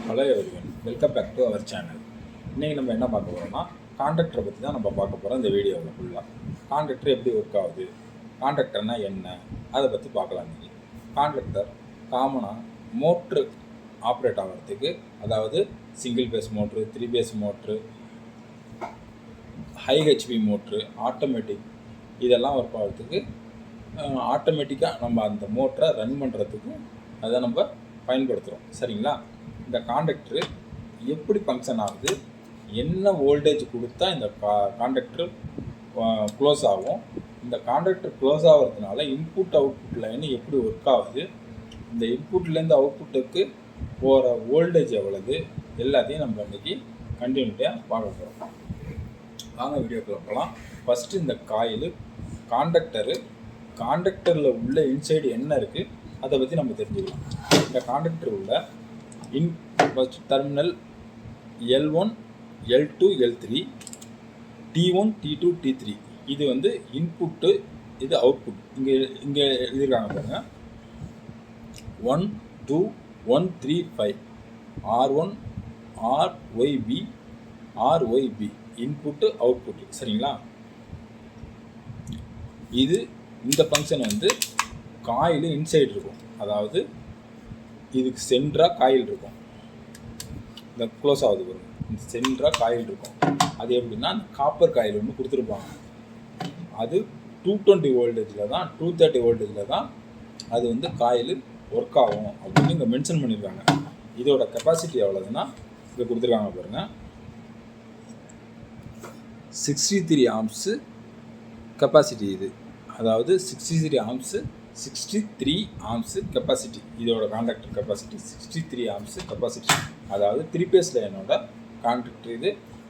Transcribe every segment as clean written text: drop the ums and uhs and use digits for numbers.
Hello everyone, welcome back to our channel. இன்றைக்கி நம்ம என்ன பார்க்க போகிறோம்னா கான்ட்ராக்டரை பற்றி தான் நம்ம பார்க்க போகிறோம். இந்த வீடியோவில் ஃபுல்லாக கான்ட்ராக்டர் எப்படி ஒர்க் ஆகுது, கான்ட்ராக்டர்னா என்ன, அதை பற்றி பார்க்கலாம். இன்றைக்கி கான்ட்ராக்டர் காமனாக மோட்ரு ஆப்ரேட் ஆகிறதுக்கு, அதாவது single phase motor, 3 phase motor, high HP motor, automatic, இதெல்லாம் ஒர்க் ஆகிறதுக்கு ஆட்டோமேட்டிக்காக நம்ம அந்த மோட்டரை ரன் பண்ணுறதுக்கு அதை நம்ம பயன்படுத்துகிறோம். சரிங்களா? இந்த கான்ட்ராக்டரு எப்படி ஃபங்க்ஷன் ஆகுது, என்ன வோல்டேஜ் கொடுத்தா இந்த கான்ட்ராக்டர் க்ளோஸ் ஆகும், இந்த கான்ட்ராக்டர் க்ளோஸ் ஆகிறதுனால இன்புட் அவுட்புட் லைன் எப்படி ஒர்க் ஆகுது, இந்த இன்புட்லேருந்து அவுட்புட்டுக்கு போகிற வோல்டேஜ் எவ்வளவு, எல்லாத்தையும் நம்ம இன்றைக்கி கண்டினியூட்டியாக பார்க்க போகிறோம். வாங்க வீடியோக்குள்ள போகலாம். ஃபஸ்ட்டு இந்த கான்ட்ராக்டரில் உள்ள இன்சைடு என்ன இருக்குது அதை பற்றி நம்ம தெரிஞ்சுக்கலாம். இந்த கான்ட்ராக்டர் உள்ள first terminal L1, L2, L3, T1, T2, T3, இது வந்து இன்புட்டு, இது அவுட்புட். இங்கே எழுதியிருக்காங்க பாருங்கள், 1, 2, 1, 3, 5, R1, RYB, RYB, input output. சரிங்களா? இது இந்த ஃபங்க்ஷன் வந்து காயில் இன்சைடு இருக்கும், அதாவது இதுக்கு சென்டராக காயில் இருக்கும். இந்த க்ளோஸ் ஆகுது பாருங்க, இந்த சென்டராக காயில் இருக்கும். அது எப்படின்னா காப்பர் காயில் ஒன்று கொடுத்துருப்பாங்க. அது 220 வோல்டேஜில் தான், 230 வோல்டேஜில் தான் அது வந்து காயில் ஒர்க் ஆகும் அப்படின்னு இங்கே மென்ஷன் பண்ணியிருக்காங்க. இதோட கெப்பாசிட்டி எவ்வளோதுன்னா இங்கே கொடுத்துருக்காங்க பாருங்கள், 63 ஆம்ஸு கெப்பாசிட்டி. இது அதாவது 63 ஆம்ஸு கெப்பாசிட்டி. இதோட கான்ட்ராக்டர் கெப்பாசிட்டி 63 ஆம்ஸு கெப்பாசிட்டி. அதாவது 3 பேஸ் லைனோட கான்ட்ராக்டர் இது.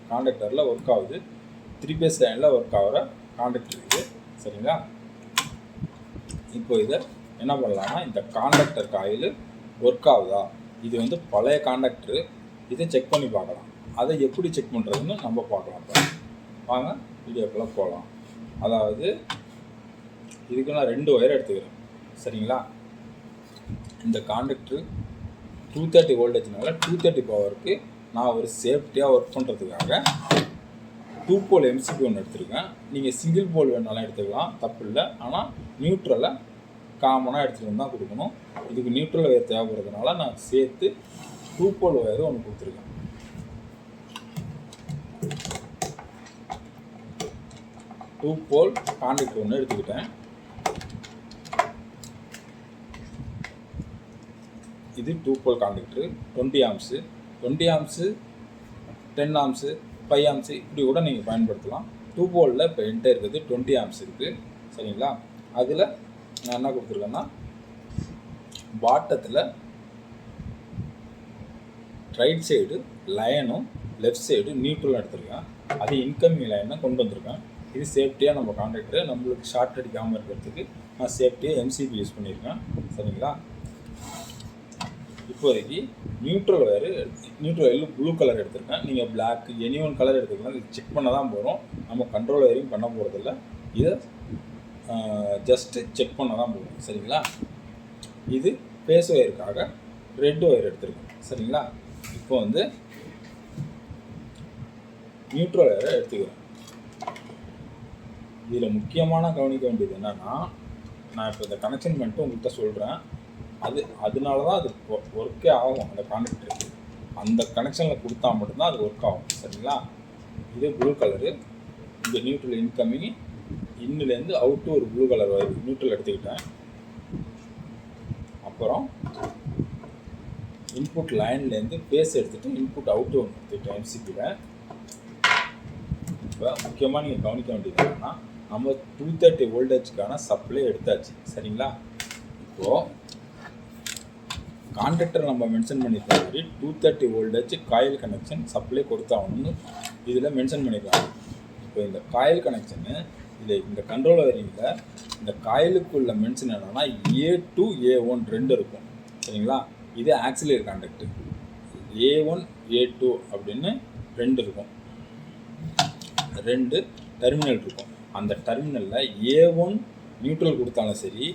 கான்ட்ராக்டரில் ஒர்க் ஆகுது, 3 பேஸ் லைனில் ஒர்க் ஆகிற கான்ட்ராக்டர் இது. சரிங்களா? இப்போ இதை என்ன பண்ணலாம்னா, இந்த கான்ட்ராக்டர் காயில் ஒர்க் ஆகுதா, இது வந்து பழைய கான்ட்ராக்டரு, இதை செக் பண்ணி பார்க்கலாம். அதை எப்படி செக் பண்ணுறதுன்னு நம்ம பார்க்கலாம். வாங்க வீடியோக்கெல்லாம் போகலாம். அதாவது இதுக்கு நான் 2 ஒயர் எடுத்துக்கிறேன். சரிங்களா? இந்த கான்ட்ராக்டர் 230 வோல்டேஜ்னால 230 பவருக்கு நான் ஒரு சேஃப்டியாக ஒர்க் பண்ணுறதுக்காக 2 போல் எம்சிபி ஒன்று எடுத்துருக்கேன். நீங்கள் சிங்கிள் போல் வேணாலும் எடுத்துக்கலாம், தப்பு இல்லை. ஆனால் நியூட்ரலை காமனாக எடுத்துகிட்டு தான் கொடுக்கணும். இதுக்கு நியூட்ரல் ஒயர் தேவைப்படுறதுனால நான் சேர்த்து 2 போல் ஒயர் ஒன்று கொடுத்துருக்கேன். டூ போல் கான்ட்ராக்டர் ஒன்று எடுத்துக்கிட்டேன். இது 2 pole contractor, 20 amps, 20 amps, 10 amps, 5 amps, இப்படி கூட நீங்கள் பயன்படுத்தலாம். 2 போலில் இப்போ என்கிட்ட இருக்குது 20 ஆம்ஸ் இருக்குது. சரிங்களா? அதில் நான் என்ன கொடுத்துருக்கேன்னா, பாட்டத்தில் ரைட் சைடு லைனும் லெஃப்ட் சைடு நியூட்ரலும் எடுத்துருக்கேன். அது இன்கமிங் லைனை கொண்டு வந்திருக்கேன். இது சேஃப்டியாக நம்ம கான்ட்ராக்டர் நம்மளுக்கு ஷார்ட் அடிக்காமல் இருக்கிறதுக்கு நான் சேஃப்டியாக எம்சிபி யூஸ் பண்ணியிருக்கேன். சரிங்களா? இப்போதைக்கு நியூட்ரல் ஒயர் ப்ளூ கலர் எடுத்திருக்கேன். நீங்கள் பிளாக் எனி ஒன் கலர் எடுத்துக்கலாம். இது செக் பண்ண தான் போகிறோம், நம்ம கண்ட்ரோல் ஒயரிங் பண்ண போகிறதில்ல. இதை ஜஸ்ட்டு செக் பண்ண தான் போகிறோம். சரிங்களா? இது ஃபேஸ் ஒயருக்காக ரெட் ஒயர் எடுத்திருக்கேன். சரிங்களா? இப்போ வந்து நியூட்ரல் ஒயரை எடுத்துக்கிறேன். இதில் முக்கியமான கவனிக்க வேண்டியது என்னென்னா, நான் இப்போ இந்த கனெக்ஷன் பண்ணிட்டு உங்கள்கிட்ட சொல்கிறேன். அதனால தான் அது ஒர்க்கே ஆகும். அந்த கான்ட்ராக்டருக்கு அந்த கனெக்ஷனில் கொடுத்தா மட்டும்தான் அது ஒர்க் ஆகும். சரிங்களா? இது ப்ளூ கலரு, இந்த நியூட்ரல் இன்கமிங், இன்னிலேருந்து அவுட்டு ஒரு ப்ளூ கலர் நியூட்ரல் எடுத்துக்கிட்டேன். அப்புறம் இன்புட் லைன்லேருந்து பேஸ் எடுத்துகிட்டு இன்புட் அவுட்டு ஒன்று எடுத்துக்கிட்டேன் எம்சிபியில். இப்போ முக்கியமாக நீங்கள் கவனிக்க வேண்டியது என்னன்னா, நம்ம 230 வோல்டேஜுக்கான சப்ளை எடுத்தாச்சு. சரிங்களா? இப்போது கான்ட்ராக்டர் நம்ம மென்ஷன் பண்ணியிருக்க மாதிரி 230 வோல்டேஜ் காயில் கனெக்ஷன் சப்ளை கொடுத்தாகணும்னு இதில் மென்ஷன் பண்ணியிருக்காங்க. இப்போ இந்த காயில் கனெக்ஷனு இதில் இந்த கண்ட்ரோல் வயரிங்கில் இந்த காயிலுக்குள்ள மென்ஷன் என்னென்னா A2 A1 2 இருக்கும். சரிங்களா? இது ஆக்சிலரி கான்ட்ராக்டர், A1 A2 அப்படின்னு 2 இருக்கும், 2 டெர்மினல் இருக்கும். அந்த டெர்மினலில் A1 நியூட்ரல் கொடுத்தாலும் சரி,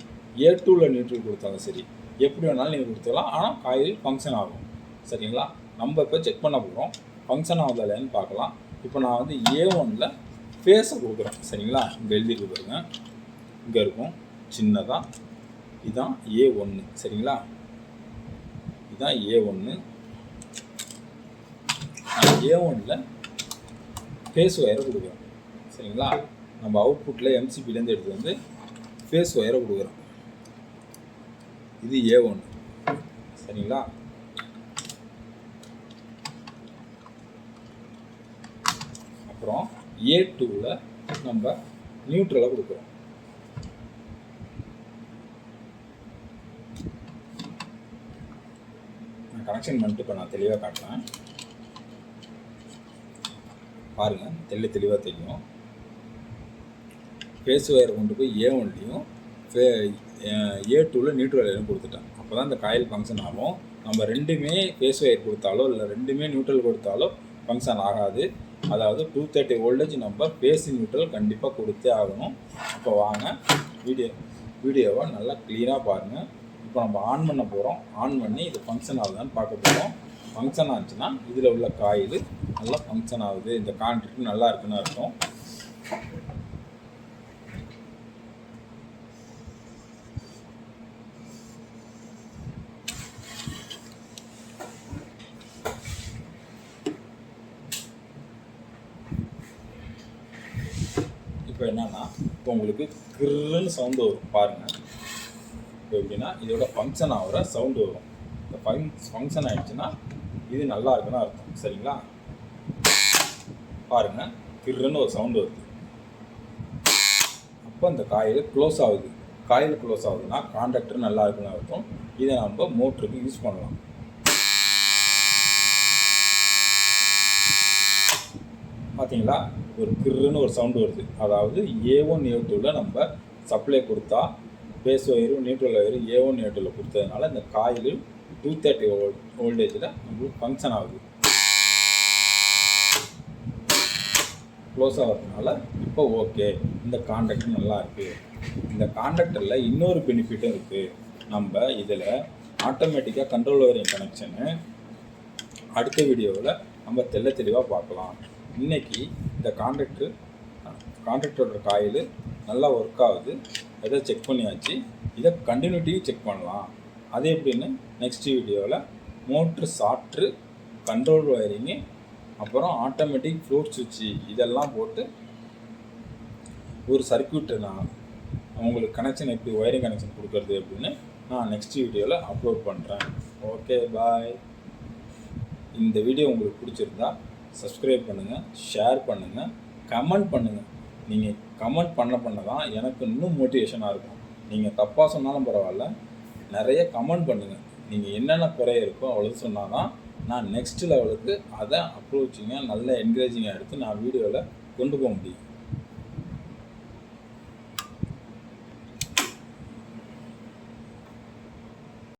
A2ல் நியூட்ரல் கொடுத்தாலும் சரி, எப்படி வேணாலும் நீங்கள் கொடுத்துக்கலாம். ஆனால் காயில் ஃபங்க்ஷன் ஆகும். சரிங்களா? நம்ம இப்போ செக் பண்ண போகிறோம் ஃபங்க்ஷன் ஆகுதா இல்லையான்னு பார்க்கலாம். இப்போ நான் வந்து A1ல் ஃபேஸை கொடுக்குறேன். சரிங்களா, இங்கே எழுதிட்டு பாருங்க, இங்கே இருக்கும் சின்னதாக. இதுதான் A1. சரிங்களா, இதுதான் A1. A1ல் ஃபேஸ் ஒயரை கொடுக்குறோம். சரிங்களா, நம்ம அவுட்புட்டில் MCBலேருந்து எடுத்து வந்து ஃபேஸ் ஒயரை கொடுக்குறோம். இது A1. சரிங்களா, அப்புறம் A2ல் நம்ம நியூட்ரலை கொடுக்குறோம். நான் கனெக்ஷன் பண்ணிட்டு இப்போ நான் தெளிவாக காட்டுறேன் பாருங்கள், தெளிவாக தெரியும். ஃபேஸ் ஒயரை கொண்டு போய் A1லையும் A2ல் நியூட்ரல் ஒயரும் கொடுத்துட்டேன். அப்போ தான் இந்த காயில் ஃபங்க்ஷன் ஆகும். நம்ம ரெண்டுமே ஃபேஸ் ஒயர் கொடுத்தாலோ இல்லை ரெண்டுமே நியூட்ரல் கொடுத்தாலோ ஃபங்க்ஷன் ஆகாது. அதாவது 230 வோல்டேஜ் நம்ம ஃபேஸ் நியூட்ரல் கண்டிப்பாக கொடுத்தே ஆகணும். இப்போ வாங்க வீடியோவை நல்லா க்ளீனாக பாருங்கள். இப்போ நம்ம ஆன் பண்ண போகிறோம். ஆன் பண்ணி இது ஃபங்க்ஷன் ஆகுதான்னு பார்க்க போகிறோம். ஃபங்க்ஷன் ஆச்சுன்னா இதில் உள்ள காயில் நல்லா ஃபங்க்ஷன் ஆகுது, இந்த கான்ட்ராக்ட் நல்லா இருக்குன்னு அர்த்தம். இப்போ என்னன்னா, இப்போ உங்களுக்கு கிருன்னு சவுண்டு வரும் பாருங்கள். இப்போ எப்படின்னா இதோட ஃபங்க்ஷன் ஆகிற சவுண்டு வரும். இந்த ஃபங்க்ஷன் ஆகிடுச்சுன்னா இது நல்லா இருக்குன்னு அர்த்தம். சரிங்களா, பாருங்கள், கிருன்னு ஒரு சவுண்டு வருது. அப்போ அந்த காயில் க்ளோஸ் ஆகுது. காயில் க்ளோஸ் ஆகுதுன்னா கான்டாக்டர் நல்லா இருக்குன்னு அர்த்தம். இதை நம்ம மோட்டருக்கு யூஸ் பண்ணலாம். பார்த்தீங்களா, ஒரு கிருன்னு ஒரு சவுண்டு வருது. அதாவது A1 A2ல் நம்ம சப்ளை கொடுத்தா பேஸ் ஒயரும் நியூட்ரல் ஒயரும் A1 A2ல் கொடுத்ததுனால இந்த காயில் 230 வோல்டேஜில் நம்மளுக்கு ஃபங்க்ஷன் ஆகுது. க்ளோஸ் ஆகிறதுனால இப்போ ஓகே, இந்த கான்டாக்டர் நல்லா இருக்குது. இந்த கான்டாக்டரில் இன்னொரு பெனிஃபிட்டும் இருக்குது. நம்ம இதில் ஆட்டோமேட்டிக்காக கண்ட்ரோல் ஒயரிங் கனெக்ஷனு அடுத்த வீடியோவில் நம்ம தெளிவாக பார்க்கலாம். இன்றைக்கி இந்த கான்ட்ராக்டரோட காயில் நல்லா ஒர்க் ஆகுது. எதை செக் பண்ணியாச்சு. இதை கண்டினியூட்டியும் செக் பண்ணலாம். அது எப்படின்னு நெக்ஸ்ட் வீடியோவில் மோட்ரு சாஃப்ட்ரு கண்ட்ரோல் ஒயரிங்கு அப்புறம் ஆட்டோமேட்டிக் ஃப்ளோட் சுவிட்சு இதெல்லாம் போட்டு ஒரு சர்க்யூட்டை நான் உங்களுக்கு கனெக்ஷன் எப்படி ஒயரிங் கனெக்ஷன் கொடுக்குறது அப்படின்னு நான் நெக்ஸ்ட் வீடியோவில் அப்லோட் பண்ணுறேன். ஓகே, பாய். இந்த வீடியோ உங்களுக்கு பிடிச்சிருந்தா சப்ஸ்கிரைப் பண்ணுங்கள், ஷேர் பண்ணுங்கள், கமெண்ட் பண்ணுங்கள். நீங்கள் கமெண்ட் பண்ண தான் எனக்கு இன்னும் மோட்டிவேஷனாக இருக்கும். நீங்கள் தப்பாக சொன்னாலும் பரவாயில்ல, நிறைய கமெண்ட் பண்ணுங்கள். நீங்கள் என்னென்ன குறை இருக்கோ அவ்வளோ சொன்னால் தான் நான் நெக்ஸ்ட் லெவலுக்கு அதை அப்ரோச்சிங்காக நல்ல என்கரேஜிங்காக எடுத்து நான் வீடியோவில் கொண்டு போக முடியும்.